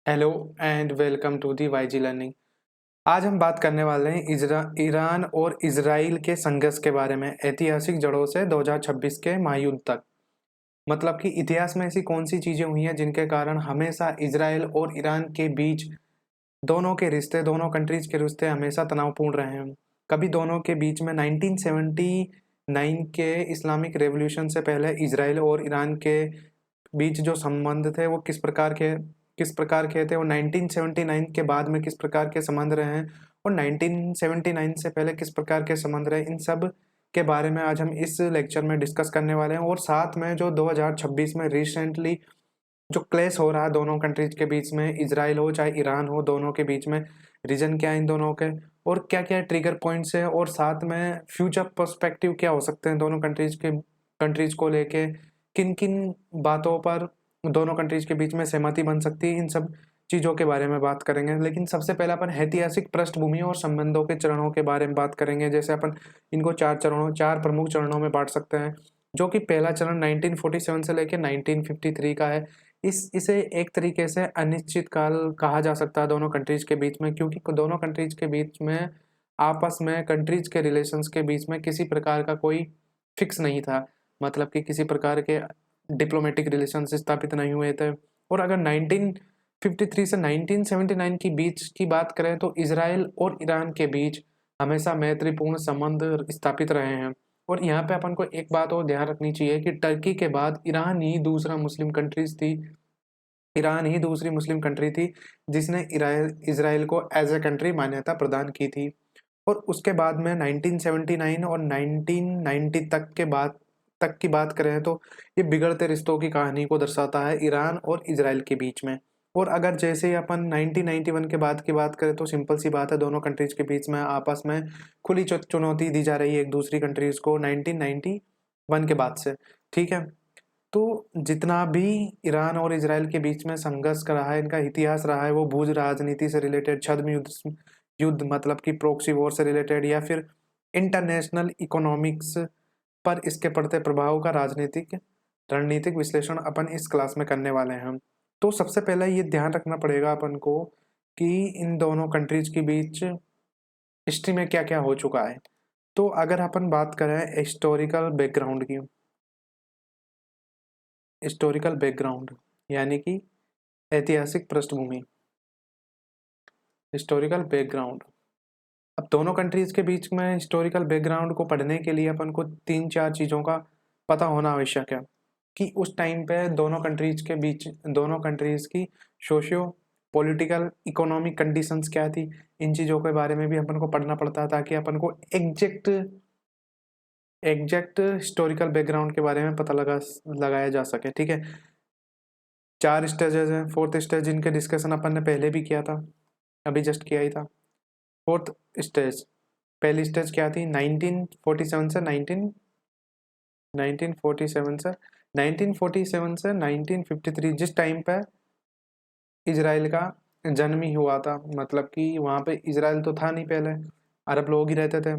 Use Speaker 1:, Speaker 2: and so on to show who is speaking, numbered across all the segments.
Speaker 1: Hello and welcome to the YG Learning. आज हम बात करने वाले हैं ईरान और इजराइल के संघर्ष के बारे में, ऐतिहासिक जड़ों से 2026 के महायुद्ध तक। मतलब कि इतिहास में ऐसी कौन सी चीजें हुई हैं जिनके कारण हमेशा इजराइल और ईरान के बीच दोनों के रिश्ते, दोनों कंट्रीज के रिश्ते हमेशा तनावपूर्ण रहे हैं। कभी दोनों के बीच में 1979 के इस्लामिक रेवोल्यूशन से पहले इजराइल और ईरान के बीच जो संबंध थे वो किस प्रकार के थे, और 1979 के बाद में किस प्रकार के संबंध रहे हैं, और 1979 से पहले किस प्रकार के संबंध रहे, इन सब के बारे में आज हम इस लेक्चर में डिस्कस करने वाले हैं। और साथ में जो 2026 में रिसेंटली जो क्लेश हो रहा है दोनों कंट्रीज के बीच में, इजराइल हो चाहे ईरान हो, दोनों के बीच में रीजन क्या है इन दोनों के, और क्या क्या ट्रिगर पॉइंट्स है, और साथ में फ्यूचर पर्सपेक्टिव क्या हो सकते हैं दोनों कंट्रीज को लेके, किन किन बातों पर दोनों कंट्रीज के बीच में सहमति बन सकती है, इन सब चीज़ों के बारे में बात करेंगे। लेकिन सबसे पहले अपन ऐतिहासिक पृष्ठभूमि और संबंधों के चरणों के बारे में बात करेंगे। जैसे अपन इनको चार प्रमुख चरणों में बांट सकते हैं, जो कि पहला चरण 1947 से लेकर 1953 का है। इसे एक तरीके से अनिश्चित काल कहा जा सकता है दोनों कंट्रीज के बीच में, क्योंकि दोनों कंट्रीज के बीच में आपस में कंट्रीज के रिलेशंस के बीच में किसी प्रकार का कोई फिक्स नहीं था। मतलब कि किसी प्रकार के डिप्लोमेटिक रिलेशंस स्थापित नहीं हुए थे। और अगर 1953 से 1979 की बीच की बात करें तो इसराइल और ईरान के बीच हमेशा मैत्रीपूर्ण संबंध स्थापित रहे हैं। और यहाँ पे अपन को एक बात और ध्यान रखनी चाहिए कि टर्की के बाद ईरान ही दूसरी मुस्लिम कंट्री थी जिसने इसराइल को एज ए कंट्री मान्यता प्रदान की थी। और उसके बाद में 1979 और 1990 तक की बात करें तो ये बिगड़ते रिश्तों की कहानी को दर्शाता है ईरान और इजराइल के बीच में। और अगर जैसे ही अपन 1991 के बाद की बात करें तो सिंपल सी बात है, दोनों कंट्रीज के बीच में आपस में खुली चुनौती दी जा रही है एक दूसरी कंट्रीज को 1991 के बाद से। ठीक है, तो जितना भी ईरान और इजराइल के बीच में संघर्ष का रहा है, इनका इतिहास रहा है, वो भूज राजनीति से रिलेटेड, छद्म युद्ध मतलब कि प्रोक्सी वॉर से रिलेटेड, या फिर इंटरनेशनल इकोनॉमिक्स पर इसके पड़ते प्रभाव का रणनीतिक विश्लेषण अपन इस क्लास में करने वाले हैं। तो सबसे पहले ये ध्यान रखना पड़ेगा अपन को कि इन दोनों कंट्रीज के बीच हिस्ट्री में क्या क्या हो चुका है। तो अगर अपन बात करें हिस्टोरिकल बैकग्राउंड यानी कि ऐतिहासिक पृष्ठभूमि, हिस्टोरिकल बैकग्राउंड। अब दोनों कंट्रीज के बीच में हिस्टोरिकल बैकग्राउंड को पढ़ने के लिए अपन को तीन चार चीज़ों का पता होना आवश्यक है कि उस टाइम पे दोनों कंट्रीज की सोशियो पॉलिटिकल इकोनॉमिक कंडीशंस क्या थी। इन चीज़ों के बारे में भी अपन को पढ़ना पड़ता है ताकि अपन को एग्जैक्ट हिस्टोरिकल बैकग्राउंड के बारे में पता लगाया जा सके। ठीक है, चार स्टेजेस हैं। फोर्थ स्टेज जिनके डिस्कशन अपन ने पहले भी किया था, अभी जस्ट किया ही था। फोर्थ स्टेज, पहली स्टेज क्या थी, 1947 से 1953, जिस टाइम पे इजराइल का जन्म ही हुआ था। मतलब कि वहाँ पे इजराइल तो था नहीं, पहले अरब लोग ही रहते थे।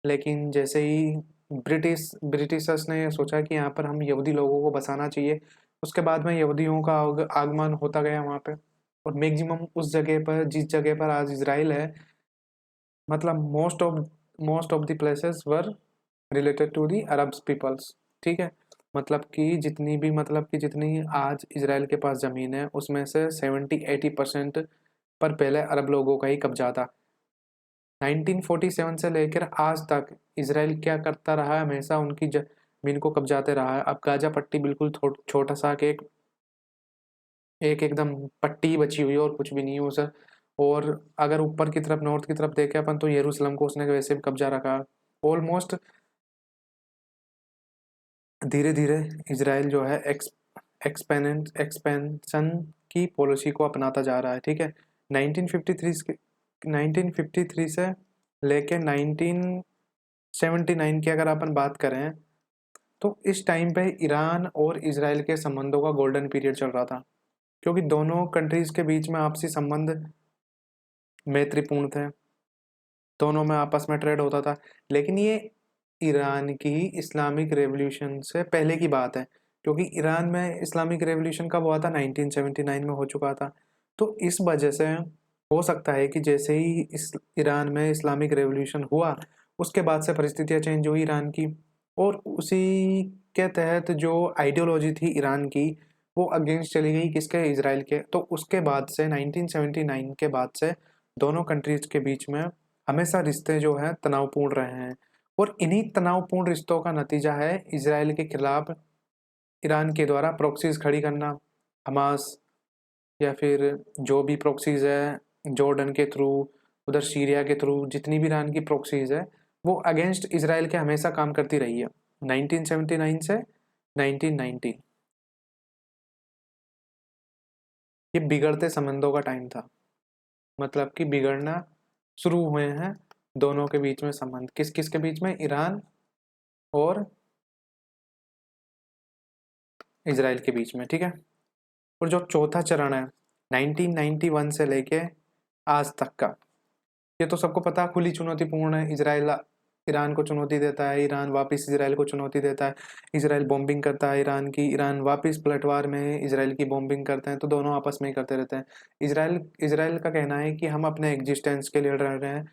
Speaker 1: लेकिन जैसे ही ब्रिटिशर्स ने सोचा कि यहाँ पर हम यहूदी लोगों को बसाना चाहिए, उसके बाद में यहूदियों का आगमन होता गया वहाँ पे। और मैक्सिमम उस जगह पर, जिस जगह पर आज इजराइल है, मतलब most of the places were related to the Arabs peoples. ठीक है, मतलब कि जितनी आज इजराइल के पास ज़मीन है उसमें से 70-80% पर पहले अरब लोगों का ही कब्जा था। 1947 से लेकर आज तक इजराइल क्या करता रहा है, हमेशा उनकी जमीन को कब्जाते रहा है। अब गाजा पट्टी बिल्कुल छोटा सा एकदम पट्टी बची हुई है और कुछ भी नहीं है उसे। और अगर ऊपर की तरफ, नॉर्थ की तरफ देखें अपन, तो यरूशलेम को उसने वैसे भी कब्जा रखा है ऑलमोस्ट। धीरे धीरे इजराइल जो है एक्सपेंशन की पॉलिसी को अपनाता जा रहा है। ठीक है, 1953 से लेके 1979 की अगर अपन बात करें तो इस टाइम पे ईरान और इजराइल के संबंधों का गोल्डन पीरियड चल रहा था, क्योंकि दोनों कंट्रीज के बीच में आपसी संबंध मैत्रीपूर्ण थे, दोनों में आपस में ट्रेड होता था। लेकिन ये ईरान की इस्लामिक रेवोल्यूशन से पहले की बात है, क्योंकि ईरान में इस्लामिक रेवोल्यूशन कब हुआ था, 1979 में हो चुका था। तो इस वजह से हो सकता है कि जैसे ही इस ईरान में इस्लामिक रेवोल्यूशन हुआ, उसके बाद से परिस्थितियाँ चेंज हुई ईरान की, और उसी के तहत जो आइडियोलॉजी थी ईरान की, वो अगेंस्ट चली गई किसके? इजराइल के। तो उसके बाद से 1979 के बाद से दोनों कंट्रीज के बीच में हमेशा रिश्ते जो हैं तनावपूर्ण रहे हैं, और इन्हीं तनावपूर्ण रिश्तों का नतीजा है इजराइल के खिलाफ ईरान के द्वारा प्रॉक्सीज खड़ी करना, हमास या फिर जो भी प्रॉक्सीज है जॉर्डन के थ्रू, उधर सीरिया के थ्रू, जितनी भी ईरान की प्रॉक्सीज है वो अगेंस्ट इजराइल के हमेशा काम करती रही है 1979 से 1990। ये बिगड़ते संबंधों का टाइम था, मतलब कि बिगड़ना शुरू हुए हैं दोनों के बीच में संबंध। किस किस के बीच में? ईरान और इजराइल के बीच में, ठीक है। और जो चौथा चरण है 1991 से लेके आज तक का, ये तो सबको पता खुली चुनौतीपूर्ण है। इजराइल ईरान को चुनौती देता है, ईरान वापस इजराइल को चुनौती देता है, इजराइल बॉम्बिंग करता है ईरान की, ईरान वापस पलटवार में इजराइल की बॉम्बिंग करते हैं, तो दोनों आपस में ही करते रहते हैं। इजराइल का कहना है कि हम अपने एग्जिस्टेंस के लिए लड़ रहे हैं,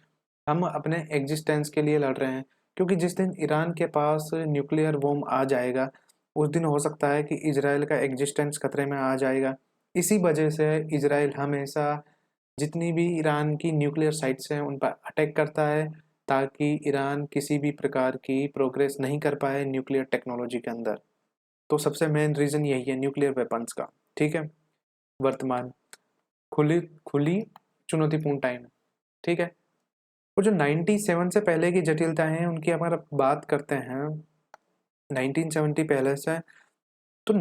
Speaker 1: हम अपने एग्जिस्टेंस के लिए लड़ रहे हैं, क्योंकि जिस दिन ईरान के पास न्यूक्लियर बॉम्ब आ जाएगा उस दिन हो सकता है कि इजराइल का एग्जिस्टेंस खतरे में आ जाएगा। इसी वजह से इजराइल हमेशा जितनी भी ईरान की न्यूक्लियर साइट्स हैं उन पर अटैक करता है, ताकि ईरान किसी भी प्रकार की प्रोग्रेस नहीं कर पाए न्यूक्लियर टेक्नोलॉजी के अंदर। तो सबसे मेन रीज़न यही है न्यूक्लियर वेपन्स का, ठीक है। वर्तमान खुली खुली चुनौतीपूर्ण टाइम, ठीक है। और जो 97 से पहले की जटिलताएं हैं उनकी अगर बात करते हैं 1970 पहले से, तो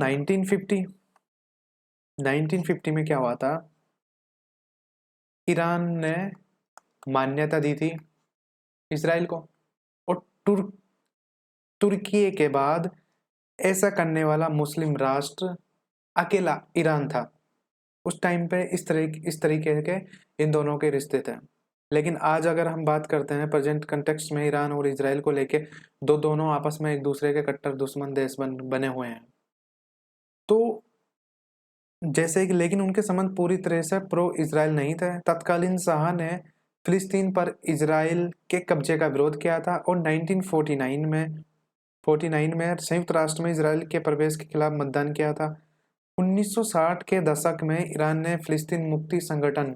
Speaker 1: 1950 में क्या हुआ था? ईरान ने मान्यता दी थी इजराइल को, और तुर्की के बाद ऐसा करने वाला मुस्लिम राष्ट्र अकेला ईरान था। उस टाइम पे इस तरीके के इन दोनों के रिश्ते थे। लेकिन आज अगर हम बात करते हैं प्रेजेंट कंटेक्स्ट में ईरान और इजराइल को लेके, दोनों आपस में एक दूसरे के कट्टर दुश्मन देश बने हुए हैं। तो जैसे कि लेकिन उनके संबंध पूरी तरह से प्रो इजराइल नहीं थे। तत्कालीन शाह ने फिलिस्तीन पर इजराइल के कब्जे का विरोध किया था, और 1949 में संयुक्त राष्ट्र में इजराइल के प्रवेश के खिलाफ मतदान किया था। 1960 के दशक में ईरान ने फिलिस्तीन मुक्ति संगठन,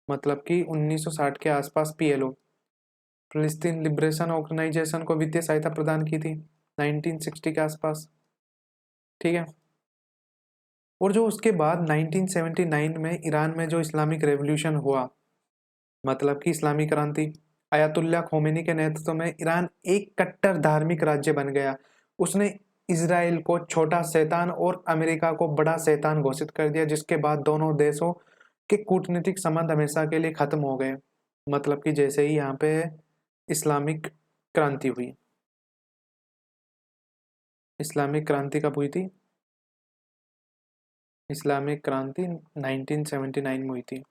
Speaker 1: मतलब कि 1960 के आसपास पीएलओ, फिलिस्तीन लिबरेशन ऑर्गेनाइजेशन को वित्तीय सहायता प्रदान की थी 1960 के आसपास, ठीक है। और जो उसके बाद 1979 में ईरान में जो इस्लामिक रेवोल्यूशन हुआ, मतलब कि इस्लामी क्रांति, अयातुल्ला खोमेनी के नेतृत्व में ईरान एक कट्टर धार्मिक राज्य बन गया। उसने इजराइल को छोटा शैतान और अमेरिका को बड़ा शैतान घोषित कर दिया, जिसके बाद दोनों देशों के कूटनीतिक संबंध हमेशा के लिए खत्म हो गए। मतलब कि जैसे ही यहाँ पे इस्लामिक क्रांति हुई, इस्लामिक क्रांति कब हुई थी? इस्लामिक क्रांति 1979 में हुई थी।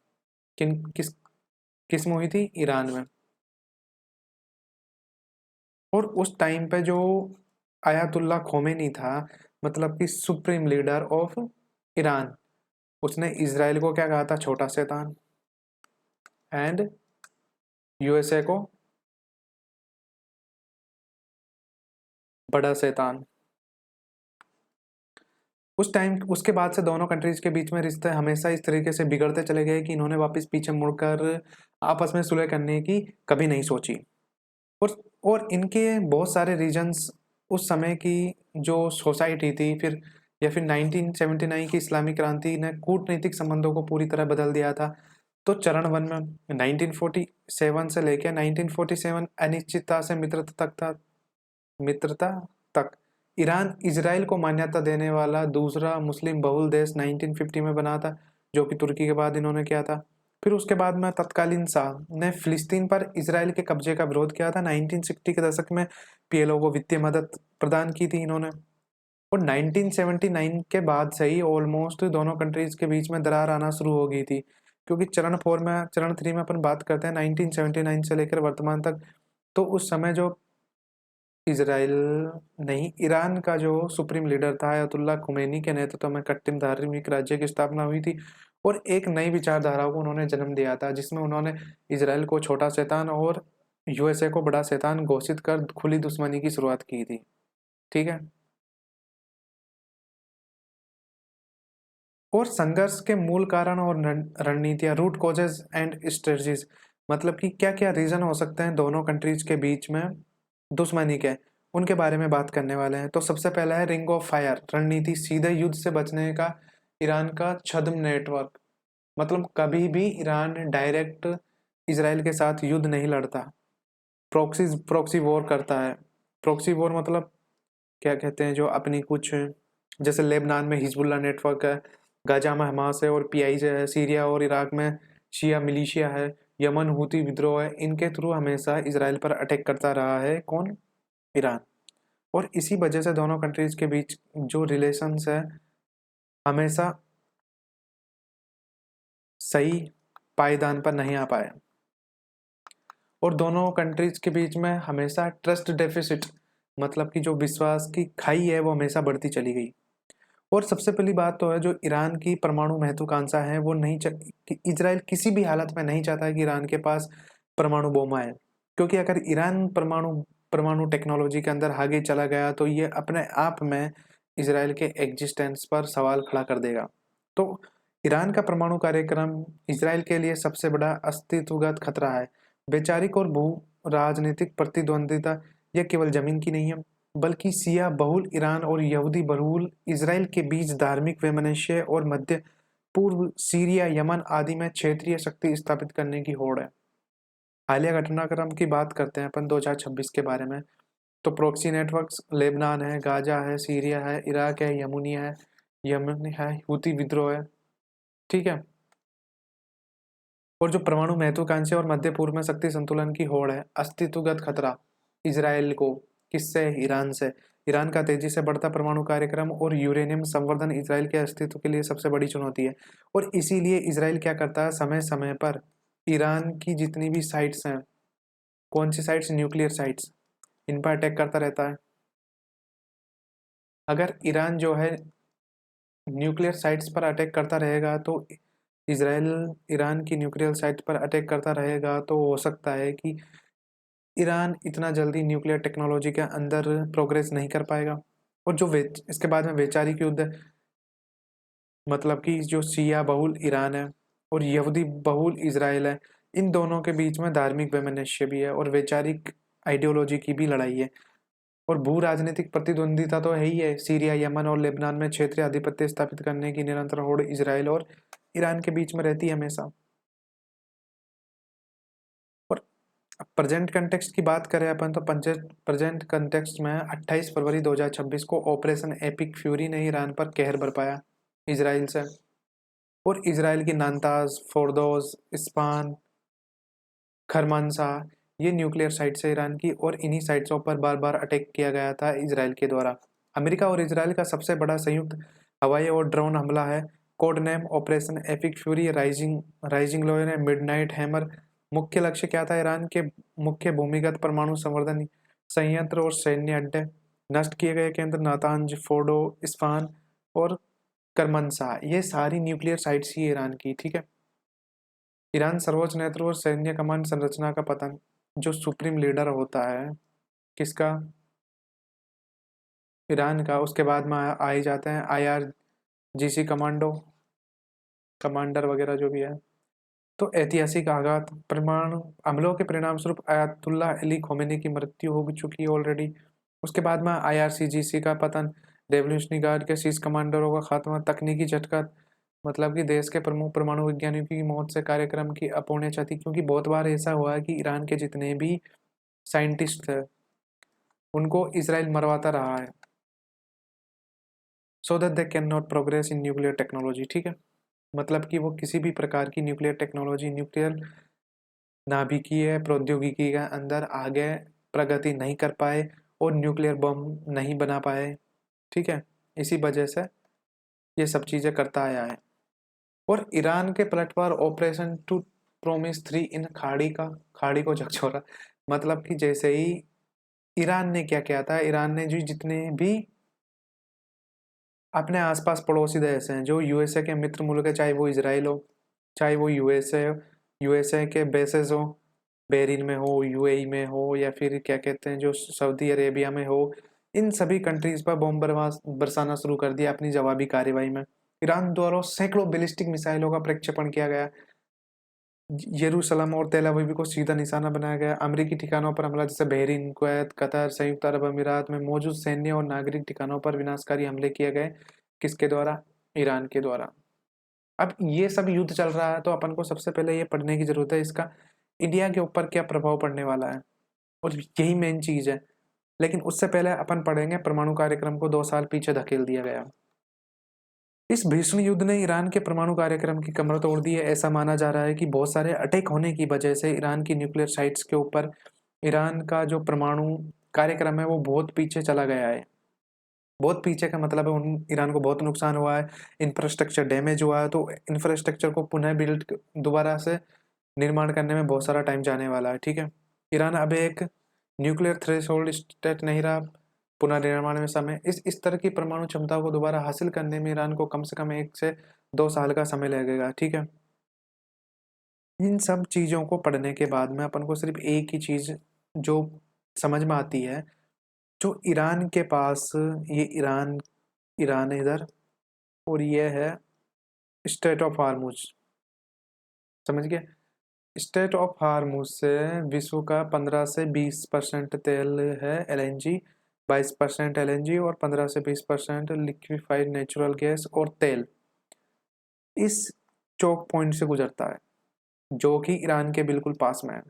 Speaker 1: किस में हुई थी? ईरान में। और उस टाइम पे जो आयतुल्ला खोमेनी था, मतलब कि सुप्रीम लीडर ऑफ ईरान, उसने इजराइल को क्या कहा था? छोटा शैतान, एंड यूएसए को बड़ा शैतान। उस टाइम उसके बाद से दोनों कंट्रीज के बीच में रिश्ते हमेशा इस तरीके से बिगड़ते चले गए कि इन्होंने वापस पीछे मुड़कर आपस में सुलह करने की कभी नहीं सोची। और इनके बहुत सारे रीजन्स, उस समय की जो सोसाइटी थी, फिर या फिर 1979 की इस्लामिक क्रांति ने कूटनीतिक संबंधों को पूरी तरह बदल दिया था। तो चरण 1 में 1947 से लेकर 1947 अनिश्चितता से मित्रता तक ईरान इजराइल को मान्यता देने वाला दूसरा मुस्लिम बहुल देश 1950 में बना था, जो कि तुर्की के बाद इन्होंने किया था। फिर उसके बाद में तत्कालीन शाह ने फिलिस्तीन पर इजराइल के कब्जे का विरोध किया था। 1960 के दशक में पीएलओ को वित्तीय मदद प्रदान की थी इन्होंने। और 1979 के बाद से ही ऑलमोस्ट दोनों कंट्रीज के बीच में दरार आना शुरू हो गई थी, क्योंकि चरण 3 में अपन बात करते हैं 1979 से लेकर वर्तमान तक। तो उस समय जो इजराइल नहीं, ईरान का जो सुप्रीम लीडर था अयतुल्ला खुमैनी के नेतृत्व में कट्टर धार्मिक राज्य की स्थापना हुई थी, और एक नई विचारधारा को उन्होंने जन्म दिया था, जिसमें उन्होंने इजराइल को छोटा शैतान और यूएसए को बड़ा शैतान घोषित कर खुली दुश्मनी की शुरुआत की थी। ठीक है। और संघर्ष के मूल कारण और रणनीतियां, रूट कॉजेज एंड स्ट्रेटजीज, मतलब कि क्या क्या रीजन हो सकते हैं दोनों कंट्रीज के बीच में दुश्मनी के, उनके बारे में बात करने वाले हैं। तो सबसे पहला है रिंग ऑफ फायर रणनीति, सीधे युद्ध से बचने का ईरान का छद्म नेटवर्क। मतलब कभी भी ईरान डायरेक्ट इसराइल के साथ युद्ध नहीं लड़ता, प्रॉक्सी प्रॉक्सी वॉर करता है। प्रॉक्सी वॉर मतलब क्या कहते हैं, जो अपनी कुछ, जैसे लेबनान में हिजबुल्ला नेटवर्क है, गाजा में हमास है और पीआईजे है, सीरिया और इराक में शिया मिलिशिया है, यमन हूती विद्रोह है, इनके थ्रू हमेशा इसराइल पर अटैक करता रहा है कौन, ईरान। और इसी वजह से दोनों कंट्रीज के बीच जो रिलेशंस है हमेशा सही पायदान पर नहीं आ पाए, और दोनों कंट्रीज के बीच में हमेशा ट्रस्ट डेफिसिट, मतलब कि जो विश्वास की खाई है वो हमेशा बढ़ती चली गई। और सबसे पहली बात तो है जो ईरान की परमाणु महत्वाकांक्षा है, वो नहीं कि इजराइल किसी भी हालत में नहीं चाहता है कि ईरान के पास परमाणु बम आए, क्योंकि अगर ईरान परमाणु परमाणु टेक्नोलॉजी के अंदर आगे चला गया तो ये अपने आप में इसराइल के एग्जिस्टेंस पर सवाल खड़ा कर देगा। तो ईरान का परमाणु कार्यक्रम इसराइल के लिए सबसे बड़ा अस्तित्वगत खतरा है। वैचारिक और भू राजनीतिक प्रतिद्वंदिता यह केवल जमीन की नहीं है, बल्कि सिया बहुल ईरान और यहूदी बहुल इसराइल के बीच धार्मिक वैमनस्य और मध्य पूर्व सीरिया यमन आदि में क्षेत्रीय शक्ति स्थापित करने की होड़ है। हालिया घटनाक्रम की बात करते हैं अपन 2026 के बारे में। तो प्रॉक्सी नेटवर्क्स लेबनान है, गाजा है, सीरिया है, इराक है, यमुनिया है, यमन है, हूती विद्रोह है। ठीक है। और जो परमाणु महत्वाकांक्षा और मध्य पूर्व में शक्ति संतुलन की होड़ है, अस्तित्वगत खतरा इसराइल को, किससे, ईरान से। ईरान का तेजी से बढ़ता परमाणु कार्यक्रम और यूरेनियम संवर्धन इसराइल के अस्तित्व के लिए सबसे बड़ी चुनौती है। और इसीलिए इसराइल क्या करता है, समय समय पर ईरान की जितनी भी साइट्स हैं, कौन सी साइट्स, न्यूक्लियर साइट्स, इन पर अटैक करता रहता है। अगर ईरान जो है न्यूक्लियर साइट्स पर अटैक करता रहेगा तो इसराइल ईरान की न्यूक्लियर साइट पर अटैक करता रहेगा तो हो सकता है कि ईरान इतना जल्दी न्यूक्लियर टेक्नोलॉजी के अंदर प्रोग्रेस नहीं कर पाएगा। और जो इसके बाद में वैचारिक युद्ध, मतलब कि जो शिया बहुल ईरान है और यहूदी बहुल इसराइल है, इन दोनों के बीच में धार्मिक वैमनस्य भी है और वैचारिक आइडियोलॉजी की भी लड़ाई है। और भू राजनीतिक प्रतिद्वंदिता तो है ही है, सीरिया यमन और लेबनान में क्षेत्रीय आधिपत्य स्थापित करने की निरंतर होड़ इसराइल और ईरान के बीच में रहती है हमेशा। और प्रेजेंट कंटेक्स्ट की बात करें अपन तो प्रेजेंट कंटेक्स्ट में 28 फरवरी 2026 को ऑपरेशन एपिक फ्यूरी ने ईरान पर कहर बरपाया इसराइल से। और इसराइल की नातांज, फोर्दोस, इस्फान, खरमानसा, ये न्यूक्लियर साइट्स है ईरान की, और इन्हीं साइट्सों पर बार बार अटैक किया गया था इसराइल के द्वारा। अमेरिका और इसराइल का सबसे बड़ा संयुक्त हवाई और ड्रोन हमला है, code name operation epic fury. Rising rising lion है, मिडनाइट हैमर। मुख्य लक्ष्य क्या था, ईरान के मुख्य भूमिगत परमाणु संवर्धन संयंत्र और सैन्य अड्डे नष्ट किए गए। केंद्र नातांज, फोर्डो, इस्फान और करमनसा, ये सारी न्यूक्लियर साइट्स ही ईरान की। ठीक है। ईरान सर्वोच्च नेतृत्व और सैन्य कमांड संरचना का पतन, जो सुप्रीम लीडर होता है किसका, ईरान का, उसके बाद में आ ही जाते हैं IRGC कमांडो कमांडर वगैरह जो भी है। तो ऐतिहासिक आघात, परमाणु हमलों के परिणाम स्वरूप आयतुल्ला अली खोमेनी की मृत्यु हो चुकी है ऑलरेडी। उसके बाद में IRCGC का पतन, रेवोल्यूशनरी गार्ड के शीर्ष कमांडरों का खात्मा, तकनीकी झटका, मतलब कि देश के प्रमुख परमाणु वैज्ञानिकों की मौत से कार्यक्रम की अपूर्णीय क्षति। क्योंकि बहुत बार ऐसा हुआ है कि ईरान के जितने भी साइंटिस्ट थे उनको इसराइल मरवाता रहा है, so that they can not progress in nuclear technology. ठीक है। मतलब कि वो किसी भी प्रकार की न्यूक्लियर टेक्नोलॉजी, न्यूक्लियर नाभिकीय प्रौद्योगिकी के अंदर आगे प्रगति नहीं कर पाए और न्यूक्लियर बम नहीं बना पाए। ठीक है। इसी वजह से ये सब चीज़ें करता आया है। और ईरान के पलटवार ऑपरेशन टू प्रोमिस 3 इन खाड़ी को झकझोरा, मतलब कि जैसे ही ईरान ने क्या किया था, ईरान ने जो जितने भी अपने आसपास पड़ोसी देश हैं जो यूएसए के मित्र मुल्क है, चाहे वो इसराइल हो, चाहे वो यूएसए के बेसेस हो, बहरीन में हो, यूएई में हो, या फिर क्या कहते हैं जो सऊदी अरेबिया में हो, इन सभी कंट्रीज पर बम बरसाना शुरू कर दिया अपनी जवाबी कार्रवाई में। ईरान द्वारा सैकड़ों बैलिस्टिक मिसाइलों का प्रक्षेपण किया गया। यरूशलेम और तेल अवीव को सीधा निशाना बनाया गया। अमेरिकी ठिकानों पर हमला, जैसे बहरीन, कुवैत, कतर, संयुक्त अरब अमीरात में मौजूद सैन्य और नागरिक ठिकानों पर विनाशकारी हमले किए गए। किसके द्वारा? ईरान के द्वारा। अब ये सब युद्ध चल रहा है तो अपन को सबसे पहले ये पढ़ने की जरूरत है इसका इंडिया के ऊपर क्या प्रभाव पड़ने वाला है, और यही मेन चीज है। लेकिन उससे पहले अपन पढ़ेंगे परमाणु कार्यक्रम को 2 साल पीछे धकेल दिया गया। इस भीषण युद्ध ने ईरान के परमाणु कार्यक्रम की कमर तोड़ दी है। ऐसा माना जा रहा है कि बहुत सारे अटैक होने की वजह से ईरान की न्यूक्लियर साइट्स के ऊपर ईरान का जो परमाणु कार्यक्रम है वो बहुत पीछे चला गया है। बहुत पीछे का मतलब है उन ईरान को बहुत नुकसान हुआ है, इंफ्रास्ट्रक्चर डैमेज हुआ है। तो इंफ्रास्ट्रक्चर को पुनः बिल्ड दोबारा से निर्माण करने में बहुत सारा टाइम जाने वाला है। ठीक है, ईरान अब एक न्यूक्लियर थ्रेशोल्ड स्टेट नहीं रहा। पुनर्निर्माण में समय इस तरह की परमाणु क्षमता को दोबारा हासिल करने में ईरान को कम से कम 1 से 2 साल का समय लगेगा। ठीक है, इन सब चीज़ों को पढ़ने के बाद में अपन को सिर्फ एक ही चीज़ जो समझ में आती है, जो ईरान के पास ये ईरान है इधर, और ये है स्टेट ऑफ हार्मुज। समझ गए? स्टेट ऑफ हार्मुज से विश्व का 15 से 20% तेल है एलएनजी, 22% एलएनजी और 15 से 20% लिक्विफाइड नेचुरल गैस और तेल इस चोक पॉइंट से गुजरता है, जो कि ईरान के बिल्कुल पास में है।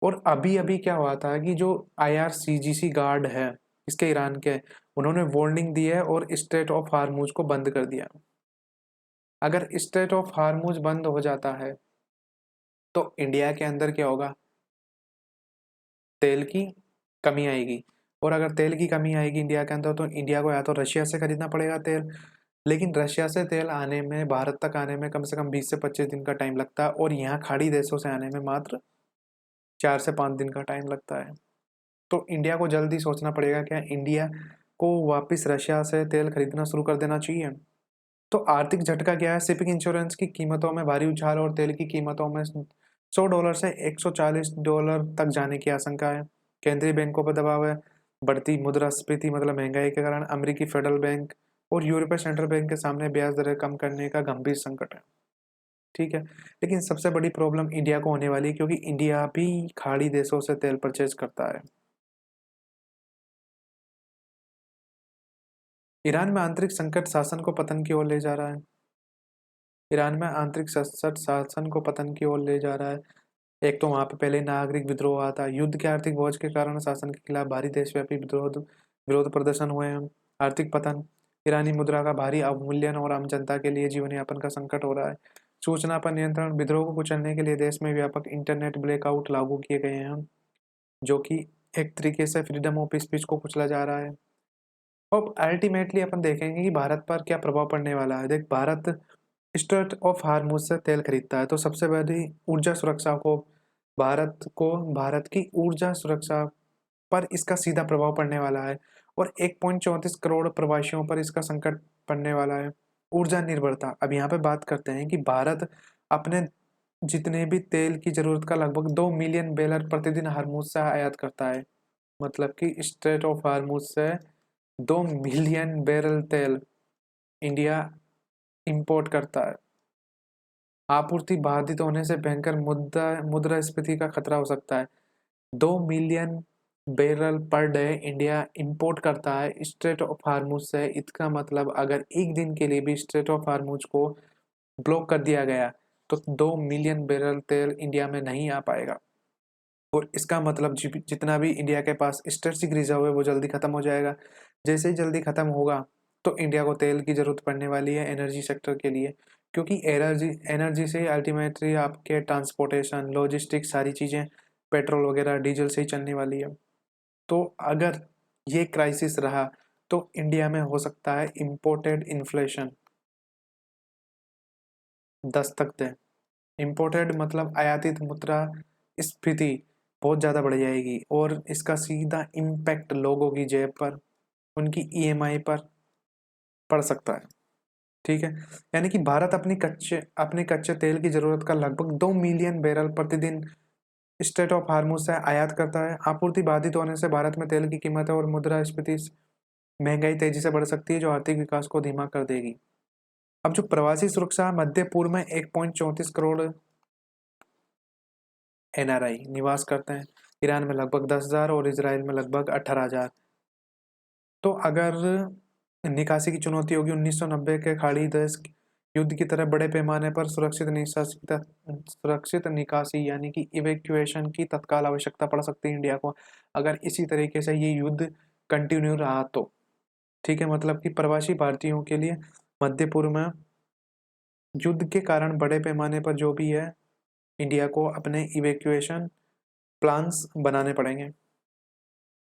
Speaker 1: और अभी अभी क्या हुआ था कि जो IRCGC गार्ड है इसके ईरान के, उन्होंने वार्निंग दी है और स्ट्रेट ऑफ हार्मुज को बंद कर दिया। अगर स्ट्रेट ऑफ हार्मुज बंद हो जाता है तो इंडिया के अंदर क्या होगा? तेल की कमी आएगी। और अगर तेल की कमी आएगी इंडिया के अंदर तो इंडिया को या तो रशिया से खरीदना पड़ेगा तेल, लेकिन रशिया से तेल आने में, भारत तक आने में कम से कम 20 से 25 दिन का टाइम लगता है, और यहाँ खाड़ी देशों से आने में मात्र 4 से 5 दिन का टाइम लगता है। तो इंडिया को जल्दी सोचना पड़ेगा, क्या इंडिया को वापस रशिया से तेल खरीदना शुरू कर देना चाहिए। तो आर्थिक झटका क्या है? शिपिंग इंश्योरेंस की कीमतों में भारी उछाल और तेल की कीमतों में $100 से $140 तक जाने की आशंका है। केंद्रीय बैंकों पर दबाव है। बढ़ती मुद्रास्फीति मतलब महंगाई के कारण अमेरिकी फेडरल बैंक और यूरोपीय सेंट्रल बैंक के सामने ब्याज दरें कम करने का गंभीर संकट है। ठीक है, लेकिन सबसे बड़ी प्रॉब्लम इंडिया को होने वाली है, क्योंकि इंडिया भी खाड़ी देशों से तेल परचेज करता है। ईरान में आंतरिक संकट शासन को पतन की ओर ले जा रहा है। ईरान में आंतरिक संकट शासन को पतन की ओर ले जा रहा है। एक तो वहां पे पहले नागरिक विद्रोह हुआ था। युद्ध के आर्थिक बोझ के कारण शासन के खिलाफ भारी देशव्यापी विरोध प्रदर्शन हुए हैं। आर्थिक पतन, ईरानी मुद्रा का भारी अवमूल्यन और आम जनता के लिए जीवन यापन का संकट हो रहा है। सूचना पर नियंत्रण, विद्रोह को कुचलने के लिए देश में व्यापक इंटरनेट ब्लैकआउट लागू किए गए हैं, जो कि एक तरीके से फ्रीडम ऑफ स्पीच को कुचला जा रहा है। अब अल्टीमेटली अपन देखेंगे कि भारत पर क्या प्रभाव पड़ने वाला है। देख, भारत स्ट्रेट ऑफ हार्मुज से तेल खरीदता है, तो सबसे बड़ी ऊर्जा सुरक्षा को भारत की ऊर्जा सुरक्षा पर इसका सीधा प्रभाव पड़ने वाला है, और 1.34 करोड़ प्रवासियों पर इसका संकट पड़ने वाला है। ऊर्जा निर्भरता, अब यहाँ पे बात करते हैं कि भारत अपने जितने भी तेल की जरूरत का लगभग 2 मिलियन बैरल प्रतिदिन हार्मुज से आयात करता है। मतलब कि स्ट्रेट ऑफ हार्मुज से 2 मिलियन बैरल तेल इंडिया इंपोर्ट करता है। आपूर्ति बाधित होने से भयंकर मुद्रास्फीति का खतरा हो सकता है। 2 million barrel per day India import करता है स्ट्रेट ऑफ हार्मुज से। इसका मतलब अगर एक दिन के लिए भी स्ट्रेट ऑफ हार्मुज को ब्लॉक कर दिया गया तो 2 मिलियन बैरल तेल इंडिया में नहीं आ पाएगा, और इसका मतलब जितना भी इंडिया के पास स्ट्रेटेजिक रिजर्व है वो जल्दी खत्म हो जाएगा। जैसे ही जल्दी खत्म होगा तो इंडिया को तेल की जरूरत पड़ने वाली है एनर्जी सेक्टर के लिए, क्योंकि एनर्जी से अल्टीमेटली आपके ट्रांसपोर्टेशन, लॉजिस्टिक्स, सारी चीज़ें पेट्रोल वगैरह डीजल से ही चलने वाली है। तो अगर ये क्राइसिस रहा तो इंडिया में हो सकता है इम्पोर्टेड इन्फ्लेशन दस्तक दे। इम्पोर्टेड मतलब आयातित मुद्रा स्फीति बहुत ज़्यादा बढ़ जाएगी, और इसका सीधा इम्पैक्ट लोगों की जेब पर, उनकी EMI पर, पड़ सकता है। ठीक है, यानी कि भारत अपने कच्चे तेल की जरूरत का लगभग 2 मिलियन बैरल प्रतिदिन स्ट्रेट ऑफ हार्मुज से आयात करता है। आपूर्ति बाधित होने से भारत में तेल की कीमत और मुद्रास्फीति महंगाई तेजी से बढ़ सकती है, जो आर्थिक विकास को धीमा कर देगी। अब जो प्रवासी सुरक्षा, मध्य पूर्व में 1.34 करोड़ एनआरआई निवास करते हैं, ईरान में लगभग 10,000 और इसराइल में लगभग 18,000। तो अगर निकासी की चुनौती होगी 1990 के खाड़ी देश युद्ध की तरह बड़े पैमाने पर सुरक्षित निकासी यानी कि इवैक्यूएशन की तत्काल आवश्यकता पड़ सकती है इंडिया को, अगर इसी तरीके से ये युद्ध कंटिन्यू रहा तो। ठीक है, मतलब कि प्रवासी भारतीयों के लिए मध्य पूर्व में युद्ध के कारण बड़े पैमाने पर जो भी है इंडिया को अपने इवैक्यूएशन प्लान्स बनाने पड़ेंगे।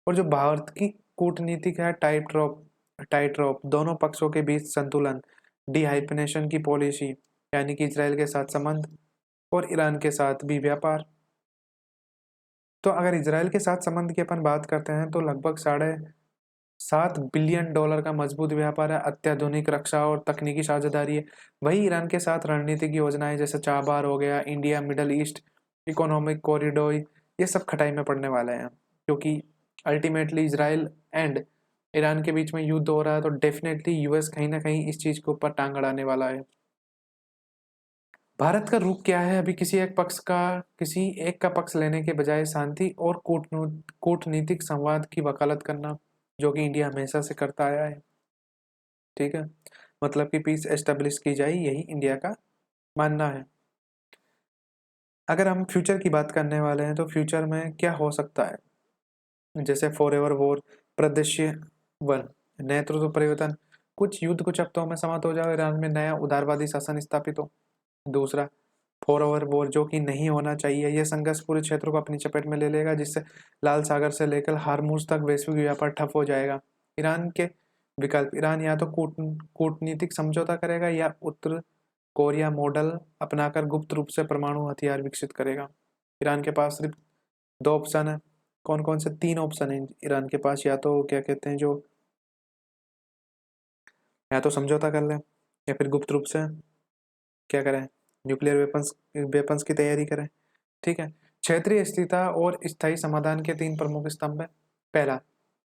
Speaker 1: और जो भारत की कूटनीतिक है टाइट रॉप दोनों पक्षों के बीच संतुलन, डिहाइफनेशन की पॉलिसी यानी कि इजराइल के साथ संबंध और ईरान के साथ भी व्यापार। तो अगर इजराइल के साथ संबंध की अपन बात करते हैं तो लगभग $7 बिलियन का मजबूत व्यापार है, अत्याधुनिक रक्षा और तकनीकी साझेदारी है। वही ईरान के साथ रणनीतिक योजनाएं जैसे चाबार हो गया, India middle east economic corridor, ये सब खटाई में पड़ने वाले हैं, क्योंकि अल्टीमेटली इजराइल एंड ईरान के बीच में युद्ध हो रहा है, तो डेफिनेटली यूएस कहीं ना कहीं इस चीज के ऊपर टांग अड़ाने वाला है। भारत का रुख क्या है? अभी किसी एक का पक्ष लेने के बजाय शांति और कूटनीतिक संवाद की वकालत करना, जो कि इंडिया हमेशा से करता आया है। ठीक है, मतलब कि पीस एस्टेब्लिश की जाए, यही इंडिया का मानना है। अगर हम फ्यूचर की बात करने वाले हैं तो फ्यूचर में क्या हो सकता है, जैसे फॉरएवर वॉर, प्रदेशीय वन, नेतृत्व परिवर्तन, कुछ हफ्तों में समाप्त हो जाए, ईरान में नया उदारवादी शासन स्थापित हो। दूसरा, फॉरएवर वॉर, जो कि नहीं होना चाहिए, यह संघर्ष पूरे क्षेत्र को अपनी चपेट में ले लेगा, जिससे लाल सागर से लेकर हार्मुज तक वैश्विक व्यापार ठप हो जाएगा। ईरान के विकल्प, ईरान या तो कूटनीतिक समझौता करेगा या उत्तर कोरिया मॉडल अपनाकर गुप्त रूप से परमाणु हथियार विकसित करेगा। ईरान के पास सिर्फ 2 ऑप्शन है। कौन कौन से? 3 ऑप्शन है ईरान के पास, या तो क्या कहते हैं, जो या तो समझौता कर लें या फिर गुप्त रूप से क्या करें, न्यूक्लियर वेपन्स की तैयारी करें। ठीक है, क्षेत्रीय स्थिरता और स्थायी समाधान के 3 प्रमुख स्तंभ है। पहला,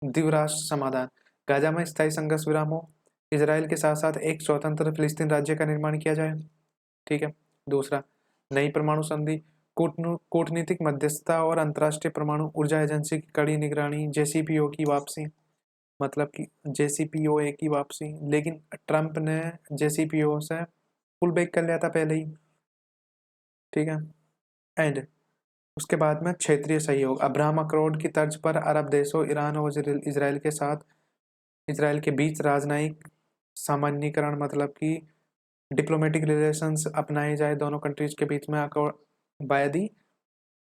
Speaker 1: द्विराष्ट्र समाधान, गाजा में स्थायी संघर्ष विराम हो, इसराइल के साथ साथ एक स्वतंत्र फिलिस्तीन राज्य का निर्माण किया जाए। ठीक है। दूसरा, नई परमाणु संधि, कूटनीतिक मध्यस्थता और अंतर्राष्ट्रीय परमाणु ऊर्जा एजेंसी की कड़ी निगरानी, जेसीपीओ की वापसी, मतलब कि जेसीपीओए की वापसी, लेकिन ट्रंप ने जेसीपीओ से पुल बैक कर लिया था पहले ही। ठीक है, एंड उसके बाद में क्षेत्रीय सहयोग, अब्राहम अकॉर्ड की तर्ज पर अरब देशों, ईरान और इसराइल के बीच राजनयिक सामान्यीकरण, मतलब कि डिप्लोमेटिक रिलेशंस अपनाए जाए दोनों कंट्रीज के बीच में बायदी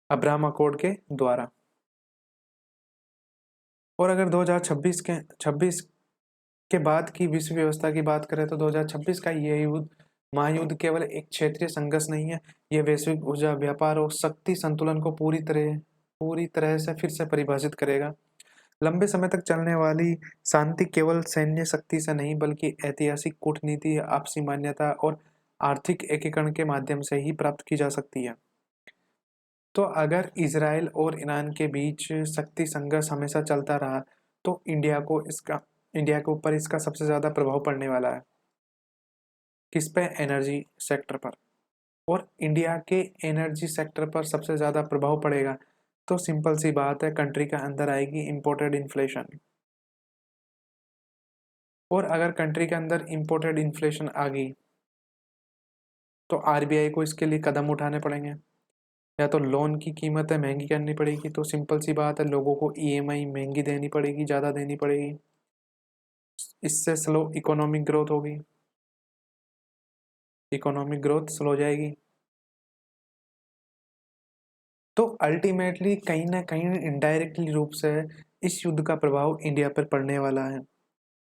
Speaker 1: अब्राहम अकॉर्ड के द्वारा। और अगर 2026 के बाद की विश्व व्यवस्था की बात करें तो 2026 का यह महायुद्ध केवल एक क्षेत्रीय संघर्ष नहीं है, यह वैश्विक ऊर्जा, व्यापार और शक्ति संतुलन को पूरी तरह से फिर से परिभाषित करेगा। लंबे समय तक चलने वाली शांति केवल सैन्य शक्ति से नहीं, बल्कि ऐतिहासिक कूटनीति, आपसी मान्यता और आर्थिक एकीकरण के माध्यम से ही प्राप्त की जा सकती है। तो अगर इसराइल और ईरान के बीच शक्ति संघर्ष हमेशा चलता रहा तो इंडिया के ऊपर इसका सबसे ज्यादा प्रभाव पड़ने वाला है। किस पे? एनर्जी सेक्टर पर। और इंडिया के एनर्जी सेक्टर पर सबसे ज्यादा प्रभाव पड़ेगा तो सिंपल सी बात है, कंट्री के अंदर आएगी इंपोर्टेड इन्फ्लेशन। और अगर कंट्री के अंदर इंपोर्टेड इन्फ्लेशन आ गई तो आरबीआई को इसके लिए कदम उठाने पड़ेंगे, या तो लोन की कीमतें महंगी करनी पड़ेगी, तो सिंपल सी बात है, लोगों को ईएमआई महंगी देनी पड़ेगी, ज़्यादा देनी पड़ेगी। इससे स्लो इकोनॉमिक ग्रोथ होगी, इकोनॉमिक ग्रोथ स्लो हो जाएगी। तो अल्टीमेटली कहीं ना कहीं इनडायरेक्टली रूप से इस युद्ध का प्रभाव इंडिया पर पड़ने वाला है।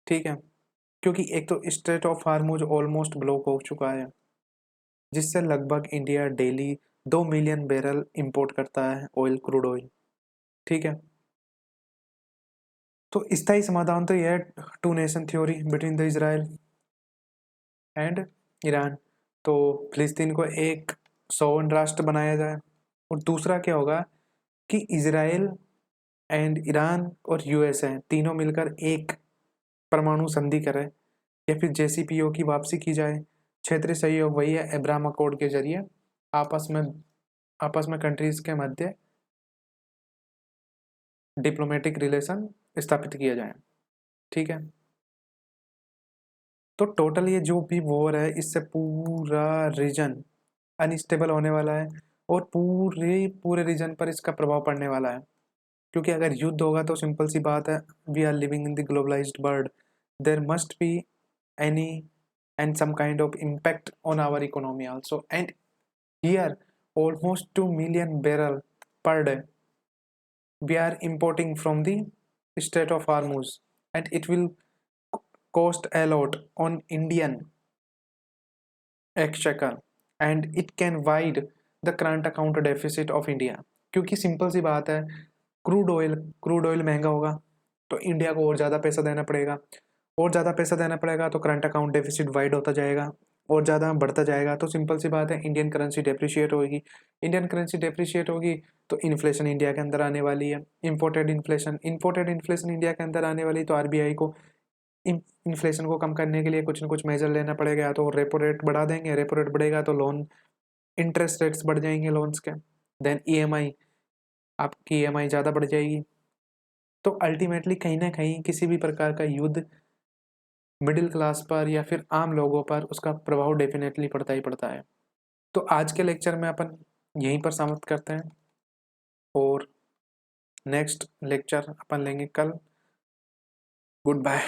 Speaker 1: ठीक है, क्योंकि एक तो straight of Hormuz almost block हो चुका है, जिससे लगभग India daily 2 million barrel import करता है ऑयल, क्रूड ऑयल। ठीक है, तो स्थायी समाधान तो यह है 2 nation theory between the Israel and Iran. तो फिलिस्तीन को एक सोवन राष्ट्र बनाया जाए। और दूसरा क्या होगा कि इजराइल एंड ईरान और यूएसए तीनों मिलकर एक परमाणु संधि करें, या फिर जेसीपीओ की वापसी की जाए। क्षेत्रीय सहयोग वही है, अब्राहम अकॉर्ड के जरिए आपस में कंट्रीज के मध्य डिप्लोमेटिक रिलेशन स्थापित किया जाए। ठीक है, तो टोटल ये जो भी वॉर है इससे पूरा रीजन अनस्टेबल होने वाला है और पूरे रीजन पर इसका प्रभाव पड़ने वाला है। क्योंकि अगर युद्ध होगा तो सिंपल सी बात है, we are living in the globalised world, there must be any and some kind of impact on our economy also. And here almost 2 million barrel per day we are importing from the Strait of Hormuz, and it will cost a lot on Indian exchequer, and it can wide the current account deficit of India. क्योंकि simple सी बात है, crude oil महंगा होगा तो India को और ज़्यादा पैसा देना पड़ेगा, और ज़्यादा पैसा देना पड़ेगा तो करंट अकाउंट डेफिसिट वाइड होता जाएगा और ज़्यादा बढ़ता जाएगा। तो सिंपल सी बात है, इंडियन करेंसी डेप्रिशिएट होगी। इंडियन करेंसी डेप्रिशिएट होगी तो इन्फ्लेशन इंडिया के अंदर आने वाली है, इंपोर्टेड इन्फ्लेशन इंडिया के अंदर आने वाली। तो आरबीआई को इन्फ्लेशन को कम करने के लिए कुछ न कुछ मेजर लेना पड़ेगा। या तो रेपो रेट बढ़ा देंगे, रेपो रेट बढ़ेगा तो लोन इंटरेस्ट रेट्स बढ़ जाएंगे लोन्स के, देन ईएमआई, आपकी ईएमआई ज़्यादा बढ़ जाएगी। तो अल्टीमेटली कहीं ना कहीं किसी भी प्रकार का युद्ध मिडिल क्लास पर या फिर आम लोगों पर उसका प्रभाव डेफिनेटली पड़ता ही पड़ता है। तो आज के लेक्चर में अपन यहीं पर समाप्त करते हैं और नेक्स्ट लेक्चर अपन लेंगे कल। Good bye.